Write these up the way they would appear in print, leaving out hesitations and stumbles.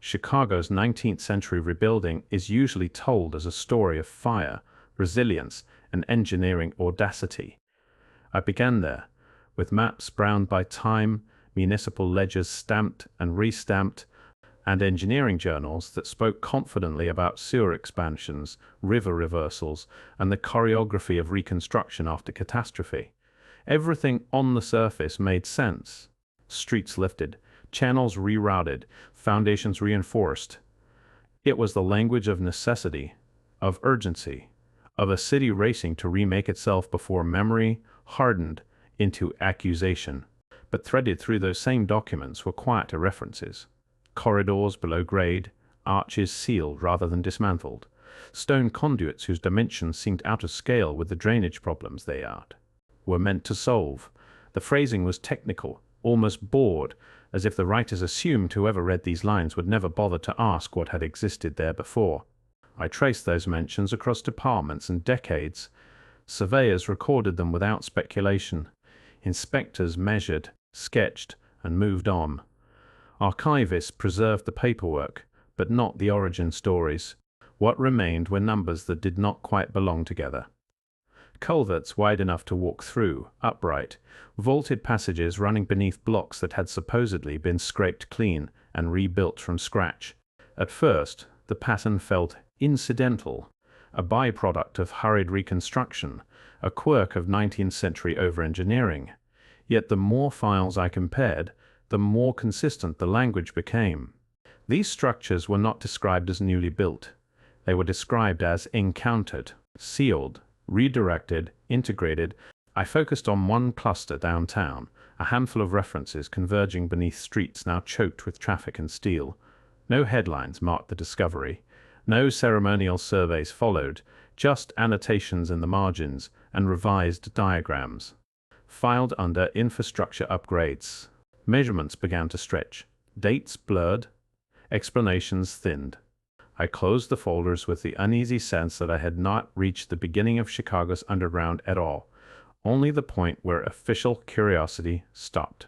Chicago's 19th century rebuilding is usually told as a story of fire, resilience, and engineering audacity. I began there, with maps browned by time, municipal ledgers stamped and restamped, and engineering journals that spoke confidently about sewer expansions, river reversals, and the choreography of reconstruction after catastrophe. Everything on the surface made sense. Streets lifted, channels rerouted, foundations reinforced. It was the language of necessity, of urgency, of a city racing to remake itself before memory hardened into accusation. But threaded through those same documents were quieter references. Corridors below grade, arches sealed rather than dismantled, stone conduits whose dimensions seemed out of scale with the drainage problems they were meant to solve. The phrasing was technical, almost bored, as if the writers assumed whoever read these lines would never bother to ask what had existed there before. I traced those mentions across departments and decades. Surveyors recorded them without speculation. Inspectors measured, sketched, and moved on. Archivists preserved the paperwork, but not the origin stories. What remained were numbers that did not quite belong together. Culverts wide enough to walk through, upright, vaulted passages running beneath blocks that had supposedly been scraped clean and rebuilt from scratch. At first, the pattern felt incidental, a byproduct of hurried reconstruction, a quirk of 19th century over-engineering. Yet the more files I compared, the more consistent the language became. These structures were not described as newly built. They were described as encountered, sealed, redirected, integrated. I focused on one cluster downtown, a handful of references converging beneath streets now choked with traffic and steel. No headlines marked the discovery. No ceremonial surveys followed, just annotations in the margins and revised diagrams. Filed under infrastructure upgrades. Measurements began to stretch. Dates blurred. Explanations thinned. I closed the folders with the uneasy sense that I had not reached the beginning of Chicago's underground at all, only the point where official curiosity stopped.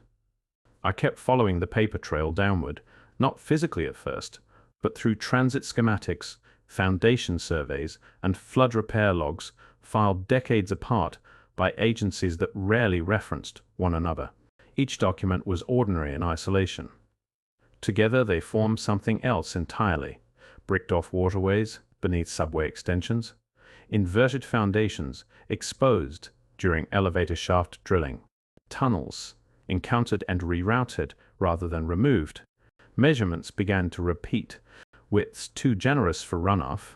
I kept following the paper trail downward, not physically at first, but through transit schematics, foundation surveys, and flood repair logs filed decades apart by agencies that rarely referenced one another. Each document was ordinary in isolation. Together they formed something else entirely. Bricked-off waterways beneath subway extensions, inverted foundations exposed during elevator shaft drilling, tunnels encountered and rerouted rather than removed. Measurements began to repeat, widths too generous for runoff,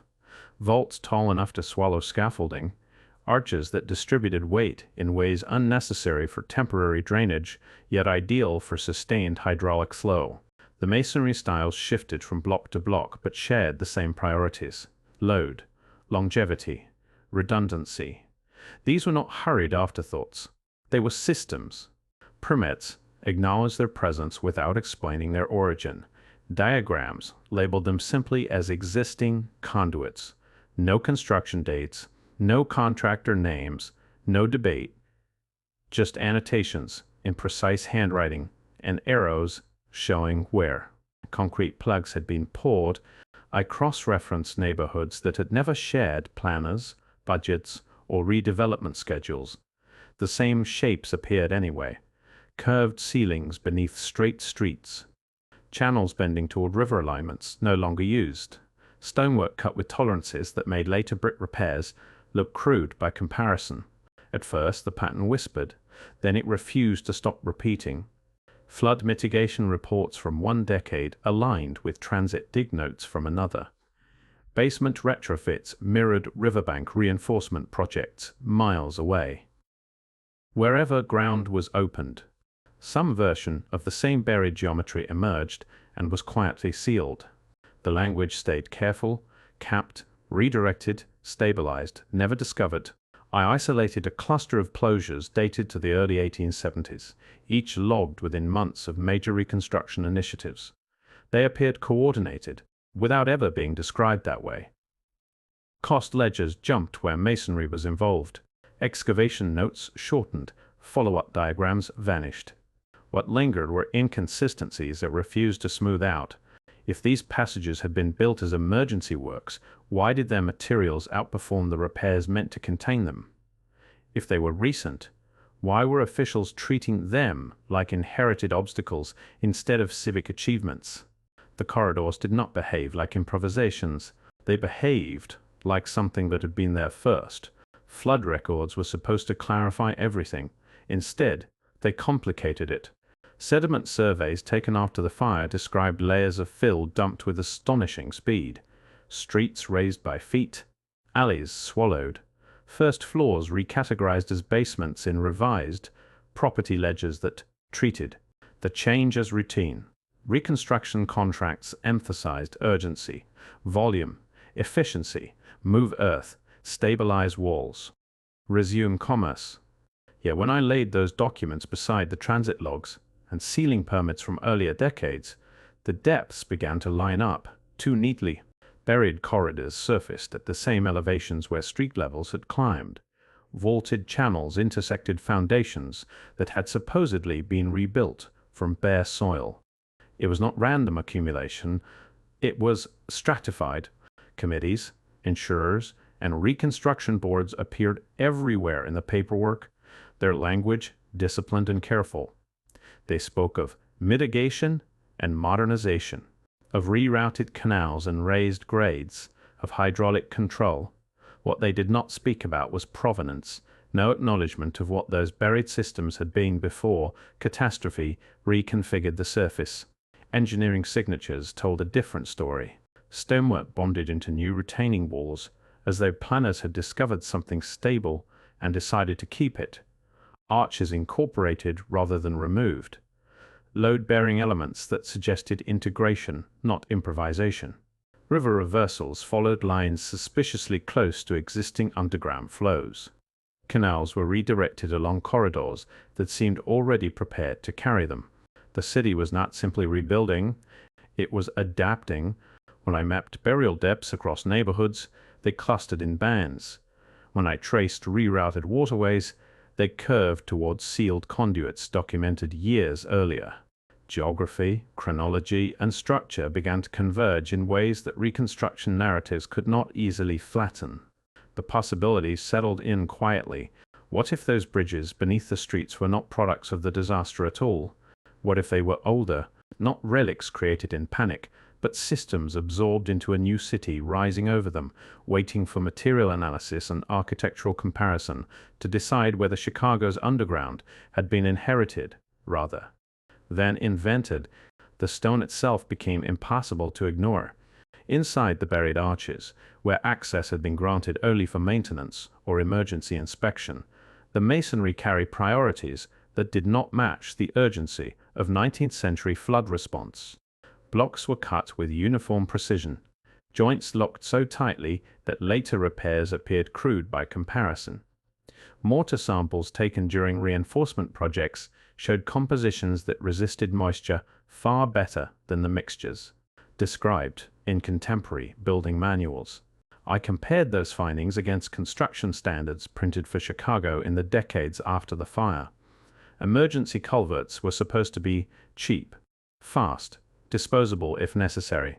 vaults tall enough to swallow scaffolding, arches that distributed weight in ways unnecessary for temporary drainage, yet ideal for sustained hydraulic flow. The masonry styles shifted from block to block but shared the same priorities: load, longevity, redundancy. These were not hurried afterthoughts. They were systems. Permits acknowledged their presence without explaining their origin. Diagrams labeled them simply as existing conduits. No construction dates, no contractor names, no debate, just annotations in precise handwriting and arrows showing where concrete plugs had been poured. I cross-referenced neighborhoods that had never shared planners, budgets, or redevelopment schedules. The same shapes appeared anyway: curved ceilings beneath straight streets, channels bending toward river alignments no longer used, stonework cut with tolerances that made later brick repairs look crude by comparison. At first the pattern whispered, then it refused to stop repeating. Flood mitigation reports from one decade aligned with transit dig notes from another. Basement retrofits mirrored riverbank reinforcement projects miles away. Wherever ground was opened, some version of the same buried geometry emerged and was quietly sealed. The language stayed careful, capped, redirected, stabilized, never discovered. I isolated a cluster of closures dated to the early 1870s, each logged within months of major reconstruction initiatives. They appeared coordinated, without ever being described that way. Cost ledgers jumped where masonry was involved. Excavation notes shortened, follow-up diagrams vanished. What lingered were inconsistencies that refused to smooth out. If these passages had been built as emergency works, why did their materials outperform the repairs meant to contain them? If they were recent, why were officials treating them like inherited obstacles instead of civic achievements? The corridors did not behave like improvisations. They behaved like something that had been there first. Flood records were supposed to clarify everything. Instead, they complicated it. Sediment surveys taken after the fire described layers of fill dumped with astonishing speed, streets raised by feet, alleys swallowed, first floors recategorized as basements in revised property ledgers that treated the change as routine. Reconstruction contracts emphasized urgency, volume, efficiency, move earth, stabilize walls, resume commerce. Yet when I laid those documents beside the transit logs and sealing permits from earlier decades, the depths began to line up too neatly. Buried corridors surfaced at the same elevations where street levels had climbed. Vaulted channels intersected foundations that had supposedly been rebuilt from bare soil. It was not random accumulation, it was stratified. Committees, insurers, and reconstruction boards appeared everywhere in the paperwork, their language disciplined and careful. They spoke of mitigation and modernization, of rerouted canals and raised grades, of hydraulic control. What they did not speak about was provenance, no acknowledgement of what those buried systems had been before catastrophe reconfigured the surface. Engineering signatures told a different story. Stonework bonded into new retaining walls, as though planners had discovered something stable and decided to keep it. Arches incorporated rather than removed. Load-bearing elements that suggested integration, not improvisation. River reversals followed lines suspiciously close to existing underground flows. Canals were redirected along corridors that seemed already prepared to carry them. The city was not simply rebuilding, it was adapting. When I mapped burial depths across neighborhoods, they clustered in bands. When I traced rerouted waterways, they curved towards sealed conduits documented years earlier. Geography, chronology, and structure began to converge in ways that reconstruction narratives could not easily flatten. The possibilities settled in quietly. What if those bridges beneath the streets were not products of the disaster at all? What if they were older, not relics created in panic, but systems absorbed into a new city rising over them, waiting for material analysis and architectural comparison to decide whether Chicago's underground had been inherited, rather than invented? The stone itself became impossible to ignore. Inside the buried arches, where access had been granted only for maintenance or emergency inspection, the masonry carried priorities that did not match the urgency of 19th century flood response. Blocks were cut with uniform precision, joints locked so tightly that later repairs appeared crude by comparison. Mortar samples taken during reinforcement projects showed compositions that resisted moisture far better than the mixtures described in contemporary building manuals. I compared those findings against construction standards printed for Chicago in the decades after the fire. Emergency culverts were supposed to be cheap, fast, disposable if necessary.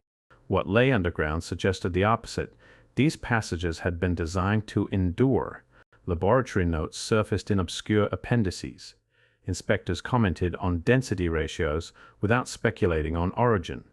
What lay underground suggested the opposite. These passages had been designed to endure. Laboratory notes surfaced in obscure appendices. Inspectors commented on density ratios without speculating on origin.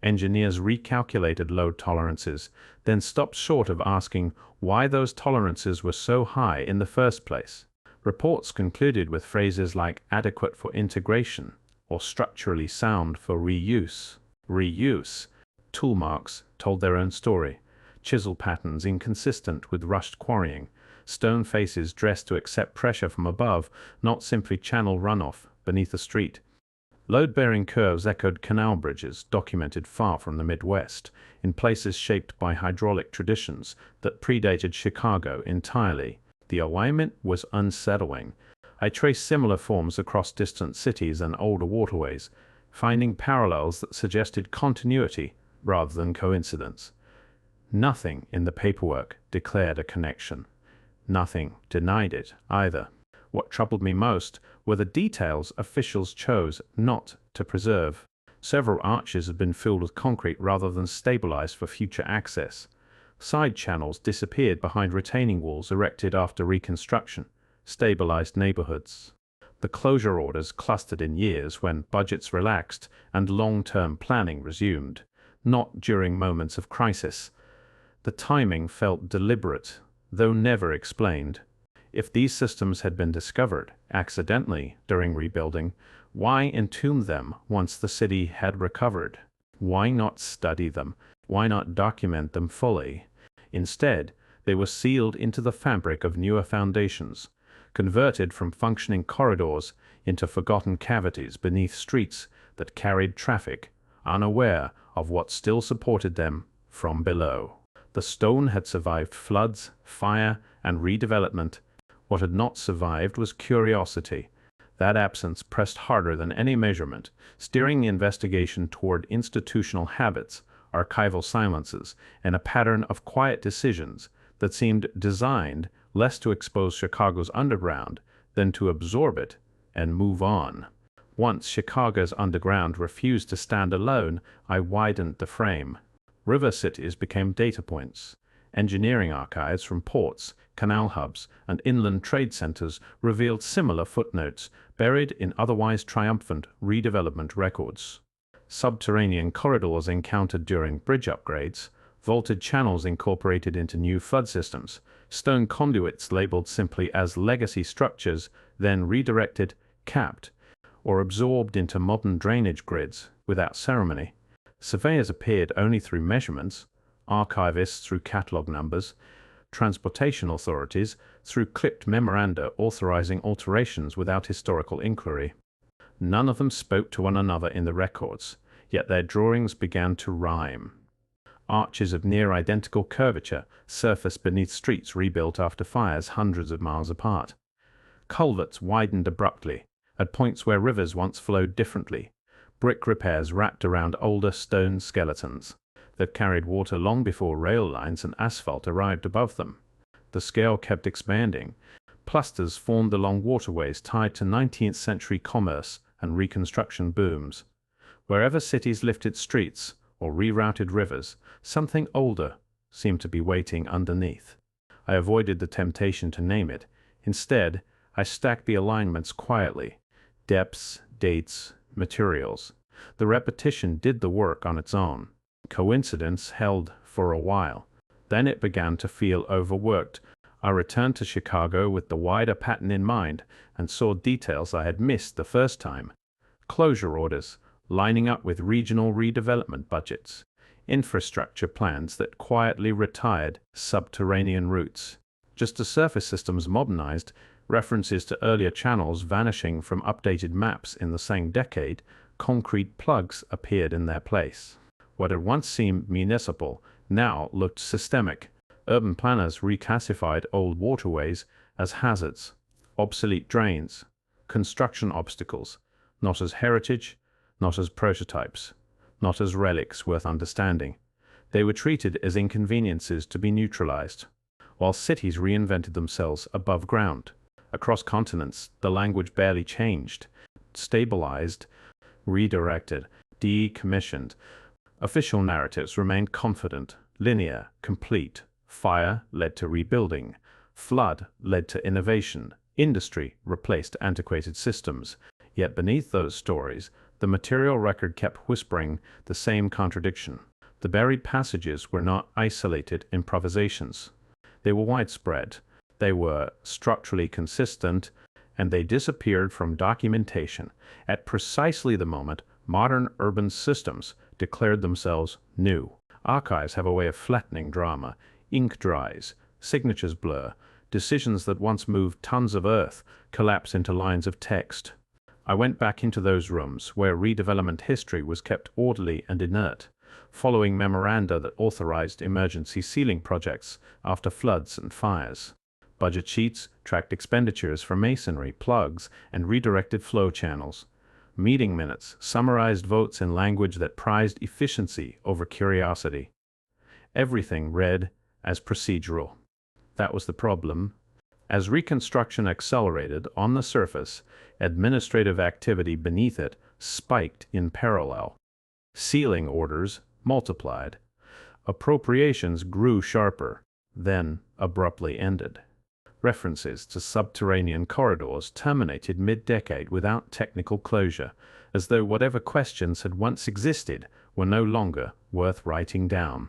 Engineers recalculated load tolerances, then stopped short of asking why those tolerances were so high in the first place. Reports concluded with phrases like adequate for integration or structurally sound for reuse. Reuse. Tool marks told their own story. Chisel patterns inconsistent with rushed quarrying. Stone faces dressed to accept pressure from above, not simply channel runoff beneath a street. Load-bearing curves echoed canal bridges documented far from the Midwest, in places shaped by hydraulic traditions that predated Chicago entirely. The alignment was unsettling. I traced similar forms across distant cities and older waterways, finding parallels that suggested continuity rather than coincidence. Nothing in the paperwork declared a connection. Nothing denied it either. What troubled me most were the details officials chose not to preserve. Several arches had been filled with concrete rather than stabilized for future access. Side channels disappeared behind retaining walls erected after reconstruction, stabilized neighborhoods. The closure orders clustered in years when budgets relaxed and long-term planning resumed, not during moments of crisis. The timing felt deliberate, though never explained. If these systems had been discovered accidentally during rebuilding, why entomb them once the city had recovered? Why not study them? Why not document them fully? Instead, they were sealed into the fabric of newer foundations, converted from functioning corridors into forgotten cavities beneath streets that carried traffic, unaware of what still supported them from below. The stone had survived floods, fire, and redevelopment. What had not survived was curiosity. That absence pressed harder than any measurement, steering the investigation toward institutional habits, archival silences, and a pattern of quiet decisions that seemed designed less to expose Chicago's underground than to absorb it and move on. Once Chicago's underground refused to stand alone, I widened the frame. River cities became data points. Engineering archives from ports, canal hubs, and inland trade centers revealed similar footnotes buried in otherwise triumphant redevelopment records. Subterranean corridors encountered during bridge upgrades, vaulted channels incorporated into new flood systems, stone conduits labeled simply as legacy structures, then redirected, capped, or absorbed into modern drainage grids without ceremony. Surveyors appeared only through measurements, archivists through catalog numbers, transportation authorities through clipped memoranda authorizing alterations without historical inquiry. None of them spoke to one another in the records, yet their drawings began to rhyme. Arches of near-identical curvature surfaced beneath streets rebuilt after fires hundreds of miles apart. Culverts widened abruptly, at points where rivers once flowed differently. Brick repairs wrapped around older stone skeletons that carried water long before rail lines and asphalt arrived above them. The scale kept expanding. Clusters formed along waterways tied to 19th century commerce and reconstruction booms. Wherever cities lifted streets or rerouted rivers, something older seemed to be waiting underneath. I avoided the temptation to name it. Instead, I stacked the alignments quietly. Depths, dates, materials. The repetition did the work on its own. Coincidence held for a while. Then it began to feel overworked. I returned to Chicago with the wider pattern in mind and saw details I had missed the first time. Closure orders, lining up with regional redevelopment budgets. Infrastructure plans that quietly retired subterranean routes. Just as surface systems modernized, references to earlier channels vanishing from updated maps in the same decade, concrete plugs appeared in their place. What had once seemed municipal now looked systemic. Urban planners reclassified old waterways as hazards, obsolete drains, construction obstacles, not as heritage, not as prototypes, not as relics worth understanding. They were treated as inconveniences to be neutralized, while cities reinvented themselves above ground. Across continents, the language barely changed, stabilized, redirected, decommissioned. Official narratives remained confident, linear, complete. Fire led to rebuilding. Flood led to innovation. Industry replaced antiquated systems. Yet beneath those stories, the material record kept whispering the same contradiction. The buried passages were not isolated improvisations. They were widespread. They were structurally consistent, and they disappeared from documentation at precisely the moment modern urban systems declared themselves new. Archives have a way of flattening drama. Ink dries, signatures blur, decisions that once moved tons of earth collapse into lines of text. I went back into those rooms where redevelopment history was kept orderly and inert, following memoranda that authorized emergency sealing projects after floods and fires. Budget sheets tracked expenditures for masonry, plugs, and redirected flow channels. Meeting minutes summarized votes in language that prized efficiency over curiosity. Everything read as procedural. That was the problem. As reconstruction accelerated on the surface, administrative activity beneath it spiked in parallel. Sealing orders multiplied. Appropriations grew sharper, then abruptly ended. References to subterranean corridors terminated mid-decade without technical closure, as though whatever questions had once existed were no longer worth writing down.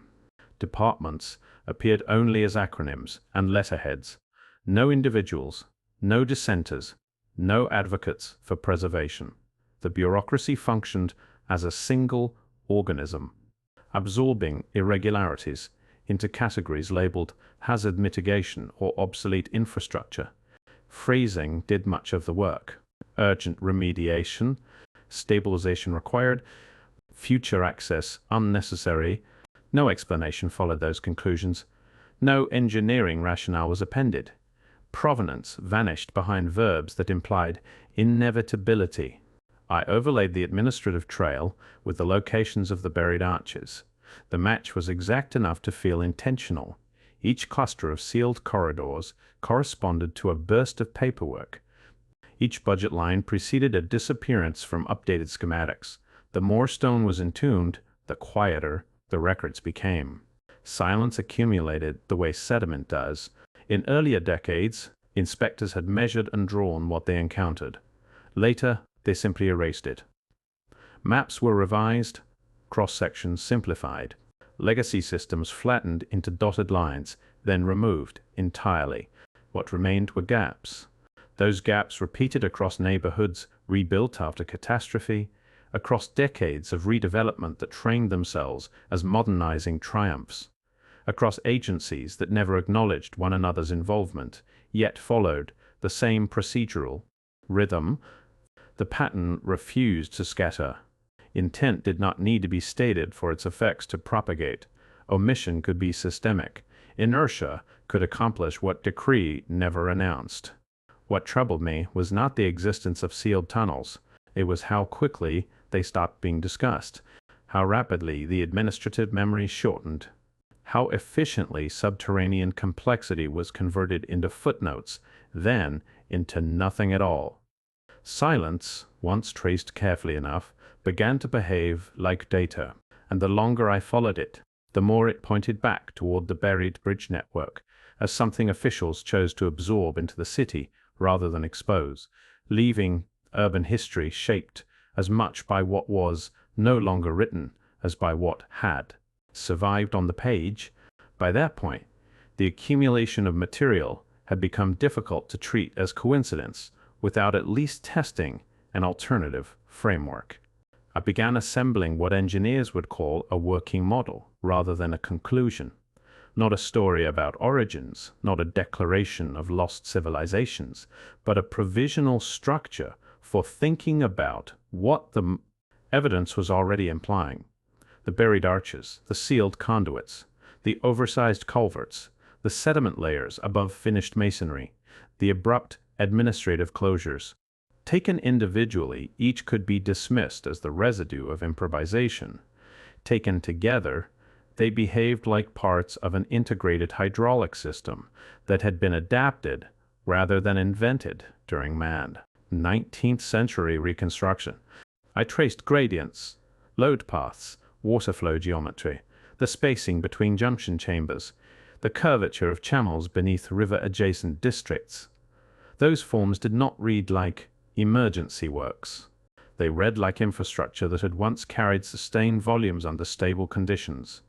Departments appeared only as acronyms and letterheads. No individuals, no dissenters, no advocates for preservation. The bureaucracy functioned as a single organism, absorbing irregularities into categories labeled hazard mitigation or obsolete infrastructure. Phrasing did much of the work. Urgent remediation, stabilization required, future access unnecessary. No explanation followed those conclusions. No engineering rationale was appended. Provenance vanished behind verbs that implied inevitability. I overlaid the administrative trail with the locations of the buried arches. The match was exact enough to feel intentional. Each cluster of sealed corridors corresponded to a burst of paperwork. Each budget line preceded a disappearance from updated schematics. The more stone was entombed, the quieter the records became. Silence accumulated the way sediment does. In earlier decades, inspectors had measured and drawn what they encountered. Later, they simply erased it. Maps were revised, cross-sections simplified, legacy systems flattened into dotted lines, then removed entirely. What remained were gaps. Those gaps repeated across neighborhoods rebuilt after catastrophe, across decades of redevelopment that trained themselves as modernizing triumphs, across agencies that never acknowledged one another's involvement, yet followed the same procedural rhythm. The pattern refused to scatter. Intent did not need to be stated for its effects to propagate. Omission could be systemic. Inertia could accomplish what decree never announced. What troubled me was not the existence of sealed tunnels. It was how quickly they stopped being discussed, how rapidly the administrative memory shortened, how efficiently subterranean complexity was converted into footnotes, then into nothing at all. Silence, once traced carefully enough, began to behave like data, and the longer I followed it, the more it pointed back toward the buried bridge network, as something officials chose to absorb into the city rather than expose, leaving urban history shaped as much by what was no longer written as by what had survived on the page. By that point, the accumulation of material had become difficult to treat as coincidence without at least testing an alternative framework. I began assembling what engineers would call a working model rather than a conclusion. Not a story about origins, not a declaration of lost civilizations, but a provisional structure for thinking about what the evidence was already implying. The buried arches, the sealed conduits, the oversized culverts, the sediment layers above finished masonry, the abrupt administrative closures. Taken individually, each could be dismissed as the residue of improvisation. Taken together, they behaved like parts of an integrated hydraulic system that had been adapted rather than invented during man. 19th century reconstruction. I traced gradients, load paths, water flow geometry, the spacing between junction chambers, the curvature of channels beneath river-adjacent districts. Those forms did not read like emergency works. They read like infrastructure that had once carried sustained volumes under stable conditions,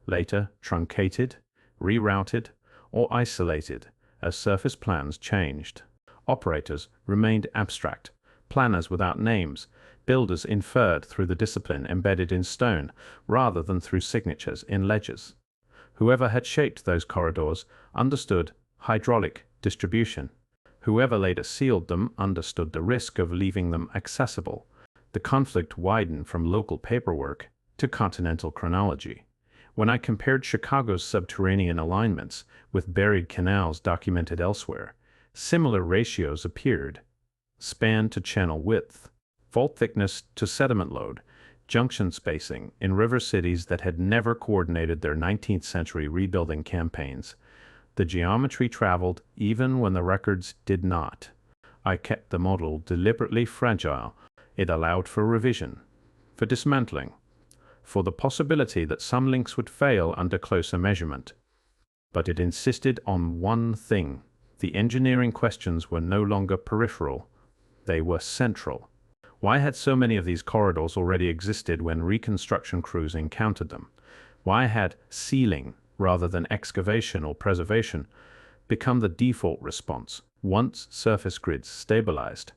later truncated, rerouted, or isolated as surface plans changed. Operators remained abstract, planners without names, builders inferred through the discipline embedded in stone rather than through signatures in ledgers. Whoever had shaped those corridors understood hydraulic distribution. Whoever later sealed them understood the risk of leaving them accessible. The conflict widened from local paperwork to continental chronology. When I compared Chicago's subterranean alignments with buried canals documented elsewhere, similar ratios appeared: span to channel width, fault thickness to sediment load, junction spacing in river cities that had never coordinated their 19th century rebuilding campaigns. The geometry traveled even when the records did not. I kept the model deliberately fragile. It allowed for revision, for dismantling, for the possibility that some links would fail under closer measurement. But it insisted on one thing. The engineering questions were no longer peripheral. They were central. Why had so many of these corridors already existed when reconstruction crews encountered them? Why had sealing, rather than excavation or preservation, become the default response once surface grids stabilized?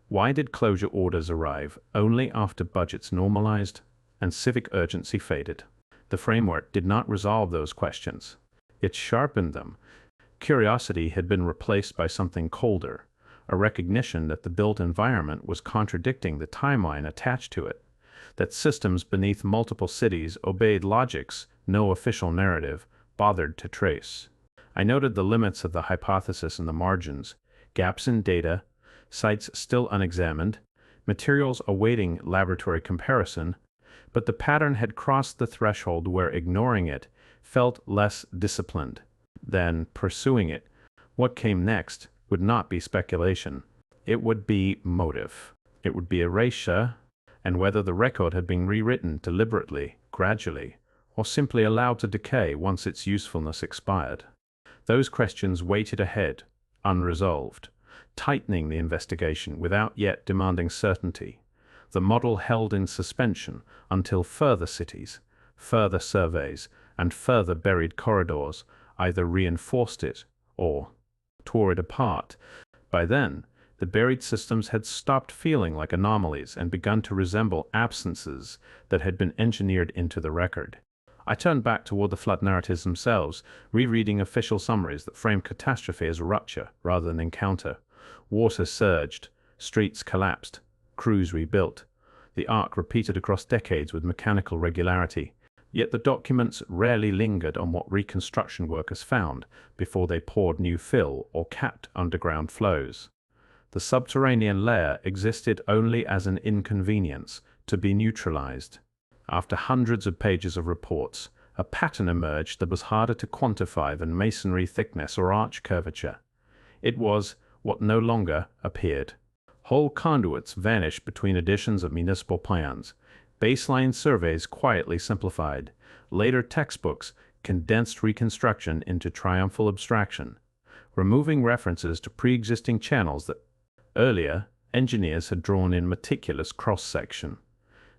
Why did closure orders arrive only after budgets normalized and civic urgency faded? The framework did not resolve those questions. It sharpened them. Curiosity had been replaced by something colder, a recognition that the built environment was contradicting the timeline attached to it, that systems beneath multiple cities obeyed logics no official narrative bothered to trace. I noted the limits of the hypothesis in the margins, gaps in data, sites still unexamined, materials awaiting laboratory comparison, but the pattern had crossed the threshold where ignoring it felt less disciplined than pursuing it. What came next would not be speculation. It would be motive. It would be erasure, and whether the record had been rewritten deliberately, gradually, or simply allowed to decay once its usefulness expired. Those questions waited ahead, unresolved, tightening the investigation without yet demanding certainty. The model held in suspension until further cities, further surveys, and further buried corridors either reinforced it or tore it apart. By then, the buried systems had stopped feeling like anomalies and begun to resemble absences that had been engineered into the record. I turned back toward the flood narratives themselves, rereading official summaries that framed catastrophe as rupture rather than encounter. Water surged, streets collapsed, crews rebuilt. The arc repeated across decades with mechanical regularity. Yet the documents rarely lingered on what reconstruction workers found before they poured new fill or capped underground flows. The subterranean layer existed only as an inconvenience to be neutralized. After hundreds of pages of reports, a pattern emerged that was harder to quantify than masonry thickness or arch curvature. It was what no longer appeared. Whole conduits vanished between editions of municipal plans. Baseline surveys quietly simplified. Later textbooks condensed reconstruction into triumphal abstraction, removing references to pre-existing channels that earlier engineers had drawn in meticulous cross-section.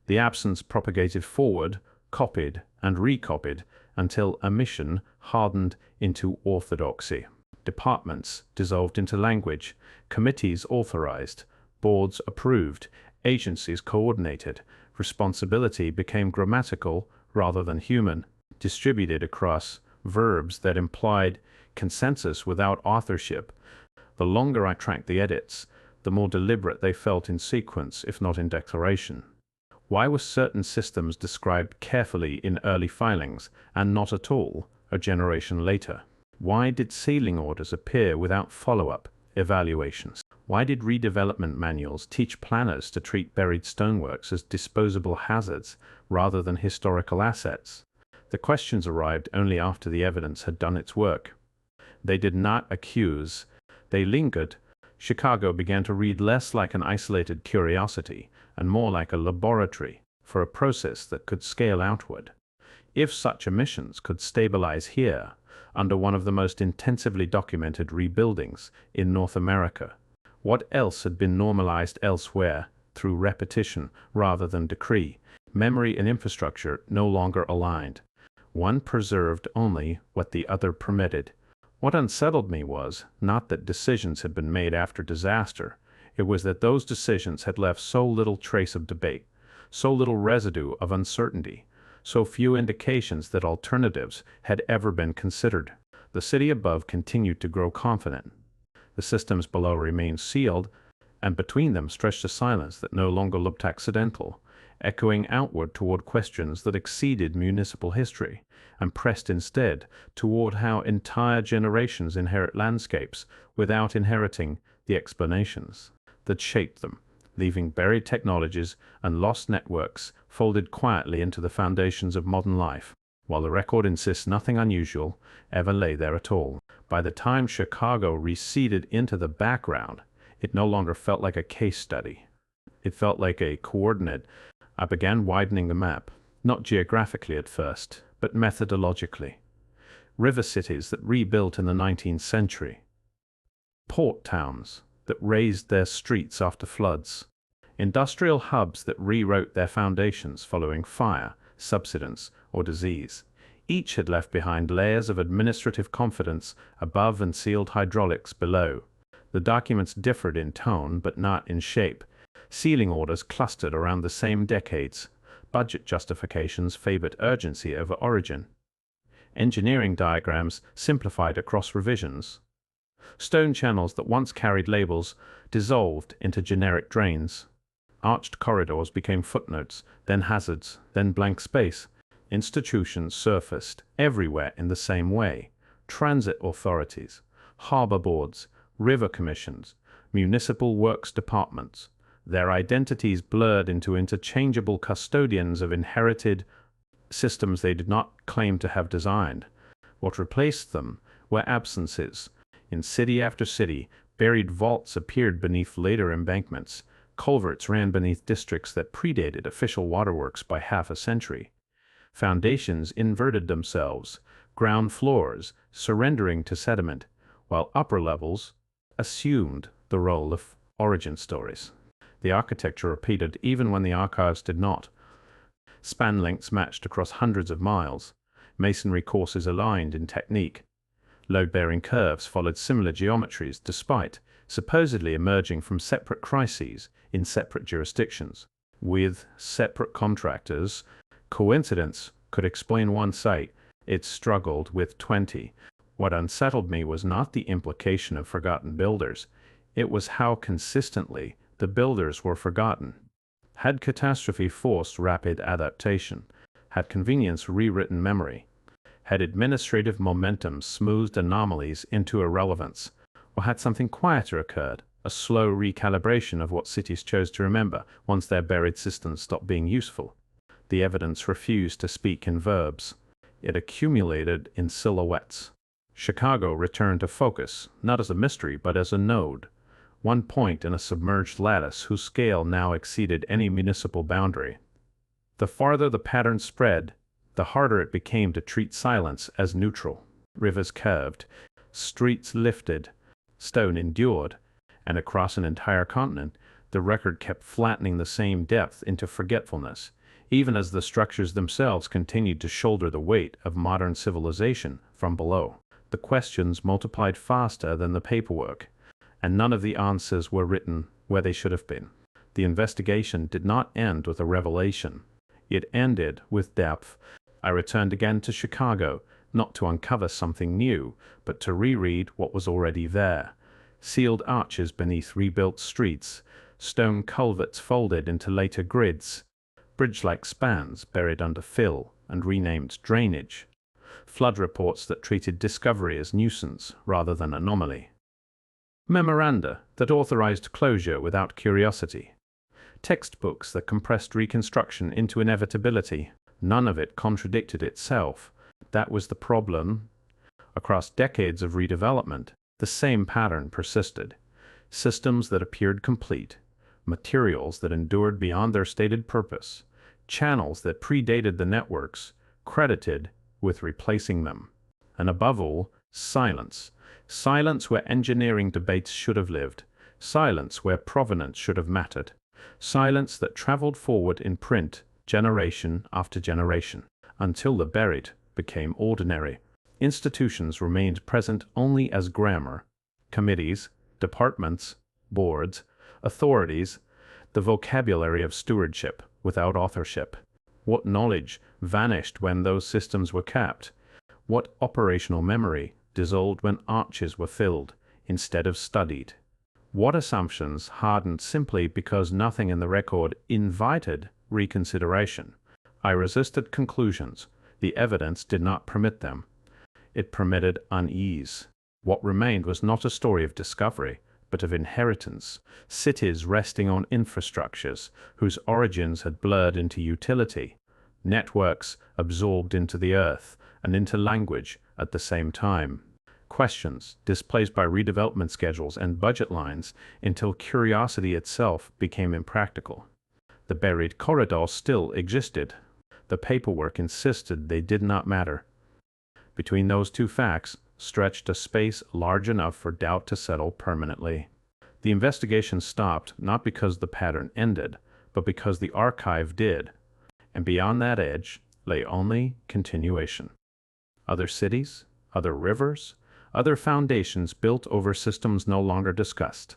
The absence propagated forward, copied and recopied until omission hardened into orthodoxy. Departments dissolved into language, committees authorized, boards approved, agencies coordinated. Responsibility became grammatical rather than human, distributed across verbs that implied consensus without authorship. The longer I tracked the edits, the more deliberate they felt in sequence, if not in declaration. Why were certain systems described carefully in early filings and not at all a generation later? Why did sealing orders appear without follow-up evaluations? Why did redevelopment manuals teach planners to treat buried stoneworks as disposable hazards rather than historical assets? The questions arrived only after the evidence had done its work. They did not accuse, they lingered. Chicago began to read less like an isolated curiosity and more like a laboratory for a process that could scale outward. If such emissions could stabilize here, under one of the most intensively documented rebuildings in North America, what else had been normalized elsewhere through repetition rather than decree? Memory and infrastructure no longer aligned. One preserved only what the other permitted. What unsettled me was not that decisions had been made after disaster. It was that those decisions had left so little trace of debate, so little residue of uncertainty, so few indications that alternatives had ever been considered. The city above continued to grow confident. The systems below remained sealed, and between them stretched a silence that no longer looked accidental, echoing outward toward questions that exceeded municipal history, and pressed instead toward how entire generations inherit landscapes without inheriting the explanations that shaped them, leaving buried technologies and lost networks folded quietly into the foundations of modern life, while the record insists nothing unusual ever lay there at all. By the time Chicago receded into the background, it no longer felt like a case study. It felt like a coordinate. I began widening the map. not geographically at first, but methodologically. River cities that rebuilt in the 19th century. Port towns that raised their streets after floods. Industrial hubs that rewrote their foundations following fire, subsidence, or disease. Each had left behind layers of administrative confidence above and sealed hydraulics below. The documents differed in tone but not in shape. Sealing orders clustered around the same decades. Budget justifications favored urgency over origin. Engineering diagrams simplified across revisions. Stone channels that once carried labels dissolved into generic drains. Arched corridors became footnotes, then hazards, then blank space. Institutions surfaced everywhere in the same way. Transit authorities, harbor boards, river commissions, municipal works departments. Their identities blurred into interchangeable custodians of inherited systems they did not claim to have designed. What replaced them were absences. In city after city, buried vaults appeared beneath later embankments. Culverts ran beneath districts that predated official waterworks by half a century. Foundations inverted themselves, ground floors surrendering to sediment, while upper levels assumed the role of origin stories. The architecture repeated even when the archives did not. Span lengths matched across hundreds of miles. Masonry courses aligned in technique. Load-bearing curves followed similar geometries despite supposedly emerging from separate crises in separate jurisdictions. With separate contractors, coincidence could explain one site. It struggled with 20. What unsettled me was not the implication of forgotten builders. It was how consistently the builders were forgotten. Had catastrophe forced rapid adaptation? Had convenience rewritten memory? Had administrative momentum smoothed anomalies into irrelevance? Or had something quieter occurred, a slow recalibration of what cities chose to remember once their buried systems stopped being useful? The evidence refused to speak in verbs. It accumulated in silhouettes. Chicago returned to focus, not as a mystery but as a node. One point in a submerged lattice whose scale now exceeded any municipal boundary. The farther the pattern spread, the harder it became to treat silence as neutral. Rivers curved, streets lifted, stone endured, and across an entire continent, the record kept flattening the same depth into forgetfulness, even as the structures themselves continued to shoulder the weight of modern civilization from below. The questions multiplied faster than the paperwork, and none of the answers were written where they should have been. The investigation did not end with a revelation. It ended with depth. I returned again to Chicago, not to uncover something new, but to reread what was already there. Sealed arches beneath rebuilt streets, stone culverts folded into later grids, bridge-like spans buried under fill and renamed drainage, flood reports that treated discovery as nuisance rather than anomaly. Memoranda that authorized closure without curiosity. Textbooks that compressed reconstruction into inevitability. None of it contradicted itself. That was the problem. Across decades of redevelopment, the same pattern persisted. Systems that appeared complete, materials that endured beyond their stated purpose, channels that predated the networks, credited with replacing them. And above all, silence. Silence where engineering debates should have lived. Silence where provenance should have mattered. Silence that traveled forward in print, generation after generation, until the buried became ordinary. Institutions remained present only as grammar. Committees, departments, boards, authorities, the vocabulary of stewardship without authorship. What knowledge vanished when those systems were capped? What operational memory dissolved when arches were filled instead of studied? What assumptions hardened simply because nothing in the record invited reconsideration? I resisted conclusions. The evidence did not permit them. It permitted unease. What remained was not a story of discovery, but of inheritance. Cities resting on infrastructures whose origins had blurred into utility. Networks absorbed into the earth and into language at the same time. Questions displaced by redevelopment schedules and budget lines until curiosity itself became impractical. The buried corridor still existed. The paperwork insisted they did not matter. Between those two facts stretched a space large enough for doubt to settle permanently. The investigation stopped not because the pattern ended, but because the archive did, and beyond that edge lay only continuation. Other cities, other rivers, other foundations built over systems no longer discussed,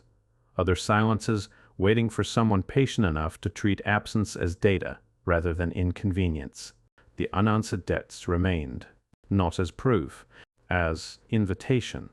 other silences waiting for someone patient enough to treat absence as data rather than inconvenience. The unanswered debts remained, not as proof, as invitation.